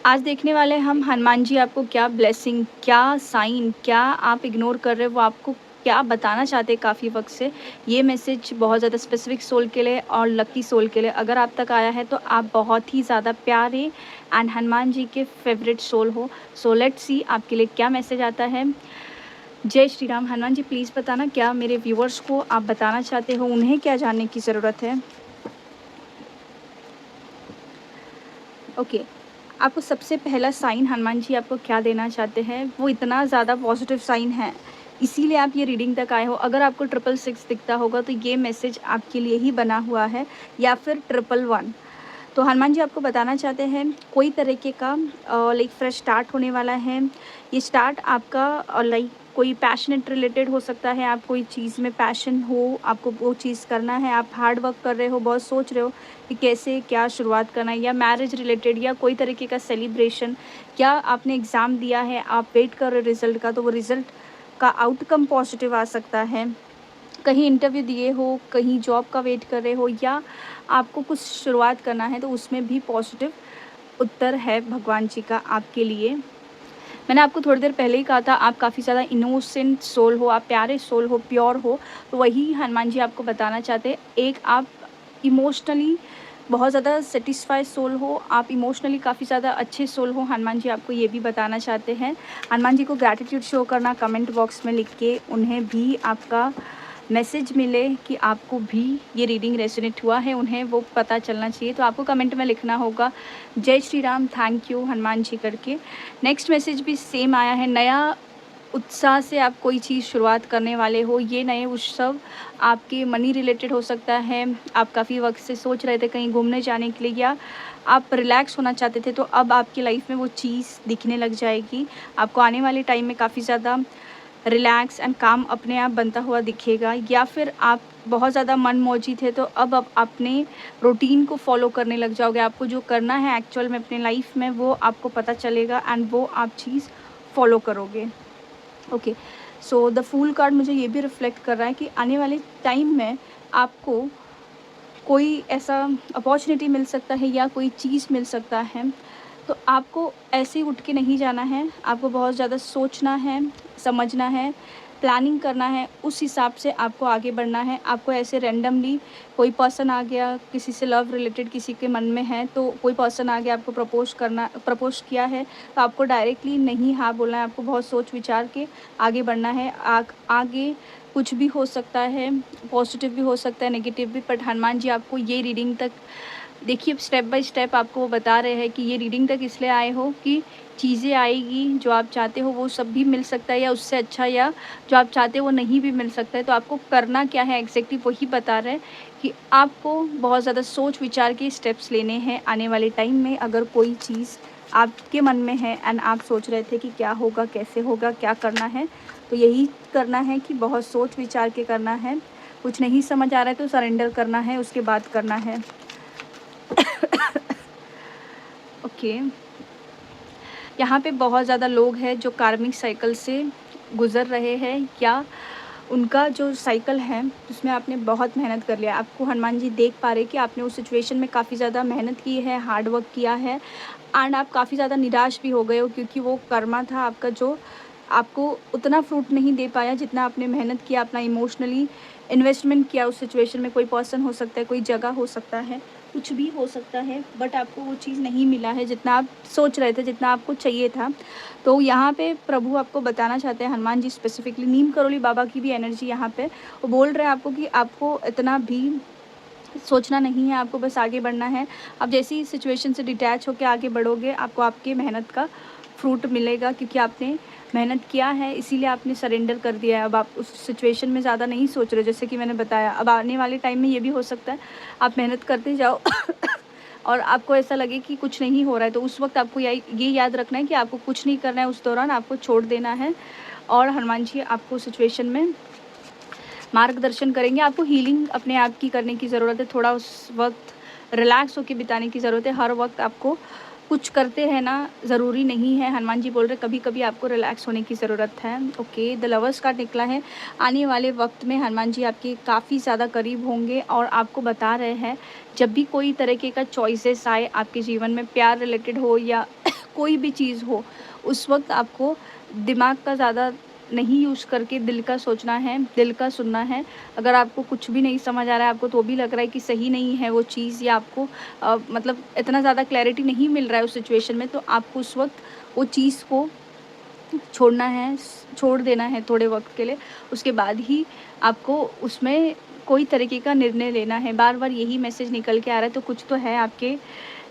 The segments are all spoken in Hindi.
आज देखने वाले हैं हम हनुमान जी आपको क्या ब्लेसिंग, क्या साइन, क्या आप इग्नोर कर रहे हो, वो आपको क्या बताना चाहते हैं काफ़ी वक़्त से। ये मैसेज बहुत ज़्यादा स्पेसिफ़िक सोल के लिए और लकी सोल के लिए अगर आप तक आया है तो आप बहुत ही ज़्यादा प्यारे एंड हनुमान जी के फ़ेवरेट सोल हो। सो लेट्स सी आपके लिए क्या मैसेज आता है। जय श्री राम। हनुमान जी प्लीज़ बताना क्या मेरे व्यूअर्स को आप बताना चाहते हो, उन्हें क्या जानने की ज़रूरत है? ओके। आपको सबसे पहला साइन हनुमान जी आपको क्या देना चाहते हैं, वो इतना ज़्यादा पॉजिटिव साइन है, इसीलिए आप ये रीडिंग तक आए हो। अगर आपको 666 दिखता होगा तो ये मैसेज आपके लिए ही बना हुआ है, या फिर 111। तो हनुमान जी आपको बताना चाहते हैं कोई तरीके का लाइक फ्रेश स्टार्ट होने वाला है। ये स्टार्ट आपका लाइक कोई पैशनेट रिलेटेड हो सकता है, आप कोई चीज़ में पैशन हो, आपको वो चीज़ करना है, आप हार्ड वर्क कर रहे हो, बहुत सोच रहे हो कि कैसे क्या शुरुआत करना है, या मैरिज रिलेटेड या कोई तरीके का सेलिब्रेशन, या आपने एग्ज़ाम दिया है, आप वेट कर रहे हो रिज़ल्ट का, तो वो रिज़ल्ट का आउटकम पॉजिटिव आ सकता है। कहीं इंटरव्यू दिए हो, कहीं जॉब का वेट कर रहे हो, या आपको कुछ शुरुआत करना है तो उसमें भी पॉजिटिव उत्तर है भगवान जी का आपके लिए। मैंने आपको थोड़ी देर पहले ही कहा था आप काफ़ी ज़्यादा इनोसेंट सोल हो, आप प्यारे सोल हो, प्योर हो, तो वही हनुमान जी आपको बताना चाहते हैं। एक आप इमोशनली बहुत ज़्यादा सैटिस्फाई सोल हो, आप इमोशनली काफ़ी ज़्यादा अच्छे सोल हो, हनुमान जी आपको ये भी बताना चाहते हैं। हनुमान जी को ग्रैटिट्यूड शो करना कमेंट बॉक्स में लिख के, उन्हें भी आपका मैसेज मिले कि आपको भी ये रीडिंग रेजोनेट हुआ है, उन्हें वो पता चलना चाहिए। तो आपको कमेंट में लिखना होगा जय श्री राम, थैंक यू हनुमान जी करके। नेक्स्ट मैसेज भी सेम आया है, नया उत्साह से आप कोई चीज़ शुरुआत करने वाले हो। ये नए उत्सव आपके मनी रिलेटेड हो सकता है, आप काफ़ी वक्त से सोच रहे थे कहीं घूमने जाने के लिए, या आप रिलैक्स होना चाहते थे, तो अब आपकी लाइफ में वो चीज़ दिखने लग जाएगी। आपको आने वाले टाइम में काफ़ी ज़्यादा रिलैक्स एंड काम अपने आप बनता हुआ दिखेगा, या फिर आप बहुत ज़्यादा मनमौजी थे तो अब आप अपने रूटीन को फॉलो करने लग जाओगे। आपको जो करना है एक्चुअल में अपने लाइफ में वो आपको पता चलेगा एंड वो आप चीज़ फॉलो करोगे। Okay, so the full card मुझे ये भी रिफ्लेक्ट कर रहा है कि आने वाले टाइम में आपको कोई ऐसा अपॉर्चुनिटी मिल सकता है या कोई चीज़ मिल सकता है, तो आपको ऐसे ही उठ के नहीं जाना है, आपको बहुत ज़्यादा सोचना है, समझना है, प्लानिंग करना है, उस हिसाब से आपको आगे बढ़ना है। आपको ऐसे रैंडमली कोई पर्सन आ गया, किसी से लव रिलेटेड किसी के मन में है, तो कोई पर्सन आ गया आपको प्रपोज़ किया है, तो आपको डायरेक्टली नहीं हाँ बोलना है, आपको बहुत सोच विचार के आगे बढ़ना है। आगे कुछ भी हो सकता है, पॉजिटिव भी हो सकता है, नेगेटिव भी, बट हनुमान जी आपको ये रीडिंग तक देखिए स्टेप बाय स्टेप आपको वो बता रहे हैं कि ये रीडिंग तक इसलिए आए हो कि चीज़ें आएगी जो आप चाहते हो वो सब भी मिल सकता है, या उससे अच्छा, या जो आप चाहते हो वो नहीं भी मिल सकता है। तो आपको करना क्या है एग्जैक्टली वही बता रहे हैं कि आपको बहुत ज़्यादा सोच विचार के स्टेप्स लेने हैं आने वाले टाइम में। अगर कोई चीज़ आपके मन में है एंड आप सोच रहे थे कि क्या होगा, कैसे होगा, क्या करना है, तो यही करना है कि बहुत सोच विचार के करना है। कुछ नहीं समझ आ रहा है तो सरेंडर करना है, उसके बाद करना है। ओके, यहाँ पे बहुत ज़्यादा लोग हैं जो कार्मिक साइकिल से गुज़र रहे हैं, या उनका जो साइकिल है उसमें आपने बहुत मेहनत कर लिया। आपको हनुमान जी देख पा रहे कि आपने उस सिचुएशन में काफ़ी ज़्यादा मेहनत की है, हार्ड वर्क किया है, एंड आप काफ़ी ज़्यादा निराश भी हो गए हो क्योंकि वो कर्मा था आपका जो आपको उतना फ्रूट नहीं दे पाया जितना आपने मेहनत किया, अपना इमोशनली इन्वेस्टमेंट किया उस सिचुएशन में। कोई पर्सन हो सकता है, कोई जगह हो सकता है, कुछ भी हो सकता है, बट आपको वो चीज़ नहीं मिला है जितना आप सोच रहे थे, जितना आपको चाहिए था। तो यहाँ पे प्रभु आपको बताना चाहते हैं, हनुमान जी स्पेसिफिकली, नीम करोली बाबा की भी एनर्जी यहाँ पे वो बोल रहे हैं आपको कि आपको इतना भी सोचना नहीं है, आपको बस आगे बढ़ना है। आप जैसी ही सिचुएशन से डिटैच होकर आगे बढ़ोगे, आपको आपके मेहनत का फ्रूट मिलेगा, क्योंकि आपने मेहनत किया है, इसीलिए आपने सरेंडर कर दिया है। अब आप उस सिचुएशन में ज़्यादा नहीं सोच रहे, जैसे कि मैंने बताया। अब आने वाले टाइम में ये भी हो सकता है आप मेहनत करते जाओ और आपको ऐसा लगे कि कुछ नहीं हो रहा है, तो उस वक्त आपको ये याद रखना है कि आपको कुछ नहीं करना है, उस दौरान आपको छोड़ देना है, और हनुमान जी आपको सिचुएशन में मार्गदर्शन करेंगे। आपको हीलिंग अपने आप की करने की ज़रूरत है, थोड़ा उस वक्त रिलैक्स होकर बिताने की ज़रूरत है। हर वक्त आपको कुछ करते रहना ज़रूरी नहीं है। हनुमान जी बोल रहे कभी कभी आपको रिलैक्स होने की ज़रूरत है। ओके, द लवर्स कार्ड निकला है। आने वाले वक्त में हनुमान जी आपके काफ़ी ज़्यादा करीब होंगे और आपको बता रहे हैं जब भी कोई तरीके का चॉइसेस आए आपके जीवन में, प्यार रिलेटेड हो या कोई भी चीज़ हो, उस वक़्त आपको दिमाग का ज़्यादा नहीं यूज़ करके दिल का सोचना है, दिल का सुनना है। अगर आपको कुछ भी नहीं समझ आ रहा है, आपको तो भी लग रहा है कि सही नहीं है वो चीज़, या आपको मतलब इतना ज़्यादा क्लैरिटी नहीं मिल रहा है उस सिचुएशन में, तो आपको उस वक़्त वो चीज़ को छोड़ना है, छोड़ देना है थोड़े वक़्त के लिए। उसके बाद ही आपको उसमें कोई तरीके का निर्णय लेना है। बार-बार यही मैसेज निकल के आ रहा है, तो कुछ तो है आपके।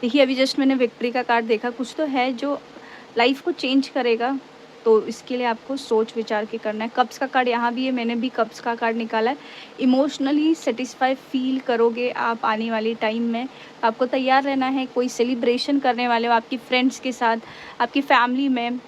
देखिए, अभी जस्ट मैंने विक्ट्री का कार्ड देखा, कुछ तो है जो लाइफ़ को चेंज करेगा, तो इसके लिए आपको सोच विचार के करना है। कप्स का कार्ड यहाँ भी है, मैंने भी कप्स का कार्ड निकाला है। इमोशनली सैटिस्फाई फ़ील करोगे आप आने वाले टाइम में। आपको तैयार रहना है, कोई सेलिब्रेशन करने वाले हो आपकी फ्रेंड्स के साथ, आपकी फैमिली में,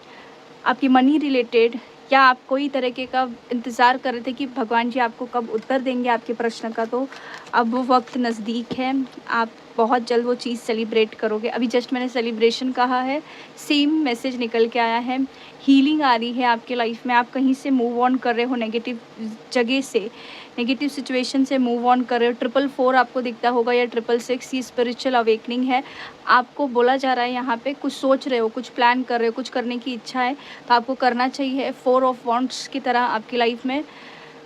आपकी मनी रिलेटेड, या आप कोई तरीके का इंतज़ार कर रहे थे कि भगवान जी आपको कब उत्तर देंगे आपके प्रश्न का, तो अब वो वक्त नज़दीक है। आप बहुत जल्द वो चीज़ सेलिब्रेट करोगे। अभी जस्ट मैंने सेलिब्रेशन कहा है, सेम मैसेज निकल के आया है। हीलिंग आ रही है आपके लाइफ में, आप कहीं से मूव ऑन कर रहे हो, नेगेटिव जगह से, नेगेटिव सिचुएशन से मूव ऑन कर रहे हो। 444 आपको दिखता होगा, या 666, ये स्पिरिचुअल अवेकनिंग है। आपको बोला जा रहा है यहाँ पे, कुछ सोच रहे हो, कुछ प्लान कर रहे हो, कुछ करने की इच्छा है, तो आपको करना चाहिए। 4 ऑफ वॉन्ड्स की तरह आपकी लाइफ में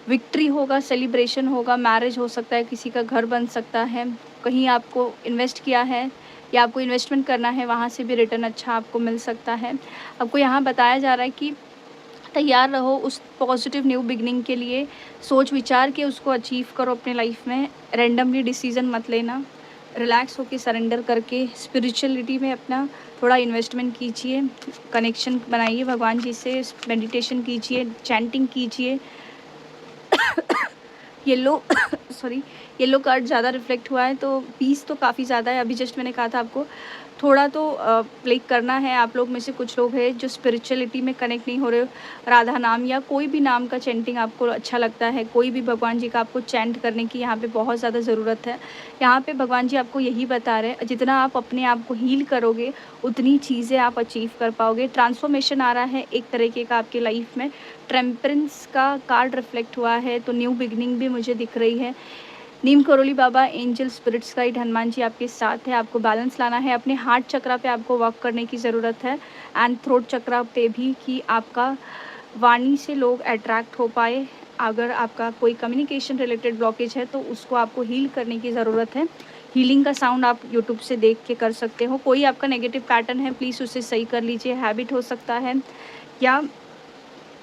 विक्ट्री होगा, सेलिब्रेशन होगा, मैरिज हो सकता है, किसी का घर बन सकता है, कहीं आपको इन्वेस्ट किया है या आपको इन्वेस्टमेंट करना है, वहाँ से भी रिटर्न अच्छा आपको मिल सकता है। आपको यहाँ बताया जा रहा है कि तैयार रहो उस पॉजिटिव न्यू बिगनिंग के लिए, सोच विचार के उसको अचीव करो अपने लाइफ में। रैंडमली डिसीज़न मत लेना, रिलैक्स होके सरेंडर करके स्पिरिचुअलिटी में अपना थोड़ा इन्वेस्टमेंट कीजिए, कनेक्शन बनाइए भगवान जी से, मेडिटेशन कीजिए, चैंटिंग कीजिए। येलो सॉरी, येलो कार्ड ज़्यादा रिफ्लेक्ट हुआ है, तो पीस तो काफ़ी ज़्यादा है। अभी जस्ट मैंने कहा था आपको थोड़ा तो प्ले करना है। आप लोग में से कुछ लोग हैं जो स्पिरिचुअलिटी में कनेक्ट नहीं हो रहे हो, राधा नाम या कोई भी नाम का चैंटिंग आपको अच्छा लगता है, कोई भी भगवान जी का आपको चैंट करने की यहाँ पे बहुत ज़्यादा ज़रूरत है। यहाँ पे भगवान जी आपको यही बता रहे हैं, जितना आप अपने आप को हील करोगे उतनी चीज़ें आप अचीव कर पाओगे। ट्रांसफॉर्मेशन आ रहा है एक तरीके का आपकी लाइफ में। टेम्परेंस का कार्ड रिफ्लेक्ट हुआ है, तो न्यू बिगनिंग भी मुझे दिख रही है। Neem Karoli Baba, angel, spirits guide, Hanuman ji आपके साथ है। आपको बैलेंस लाना है, अपने हार्ट चक्रा पे आपको वर्क करने की ज़रूरत है, एंड थ्रोट चक्रा पे भी, कि आपका वाणी से लोग अट्रैक्ट हो पाए। अगर आपका कोई कम्युनिकेशन रिलेटेड ब्लॉकेज है तो उसको आपको हील करने की ज़रूरत है। हीलिंग का साउंड आप यूट्यूब से देख के कर सकते हो। कोई आपका नेगेटिव पैटर्न है, प्लीज़ उसे सही कर लीजिए। हैबिट हो सकता है, या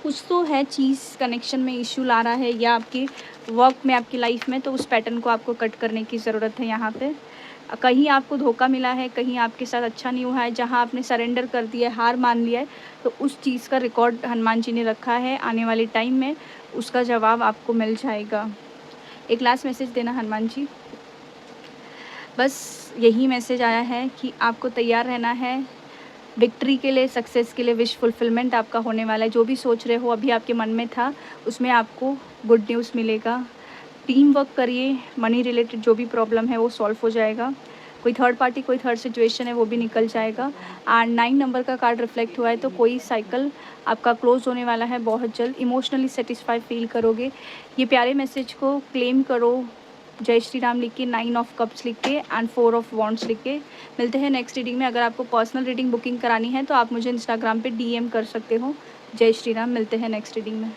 कुछ तो है चीज़ कनेक्शन में इश्यू ला रहा है, या आपकी वर्क में, आपकी लाइफ में, तो उस पैटर्न को आपको कट करने की ज़रूरत है। यहाँ पे कहीं आपको धोखा मिला है, कहीं आपके साथ अच्छा नहीं हुआ है, जहाँ आपने सरेंडर कर दिया है, हार मान लिया है, तो उस चीज़ का रिकॉर्ड हनुमान जी ने रखा है। आने वाले टाइम में उसका जवाब आपको मिल जाएगा। एक लास्ट मैसेज देना हनुमान जी। बस यही मैसेज आया है कि आपको तैयार रहना है विक्ट्री के लिए, सक्सेस के लिए। विश फुलफिलमेंट आपका होने वाला है। जो भी सोच रहे हो अभी आपके मन में था, उसमें आपको गुड न्यूज़ मिलेगा। टीम वर्क करिए, मनी रिलेटेड जो भी प्रॉब्लम है वो सॉल्व हो जाएगा। कोई थर्ड पार्टी, कोई थर्ड सिचुएशन है वो भी निकल जाएगा। एंड 9 नंबर का कार्ड रिफ्लेक्ट हुआ है, तो कोई साइकिल आपका क्लोज होने वाला है बहुत जल्द। इमोशनली सेटिस्फाई फील करोगे। ये प्यारे मैसेज को क्लेम करो, जय श्री राम लिख के, 9 ऑफ कप्स लिख के, एंड 4 ऑफ वॉन्ड्स लिख के। मिलते हैं नेक्स्ट रीडिंग में। अगर आपको पर्सनल रीडिंग बुकिंग करानी है तो आप मुझे इंस्टाग्राम पे DM कर सकते हो। जय श्री राम, मिलते हैं नेक्स्ट रीडिंग में।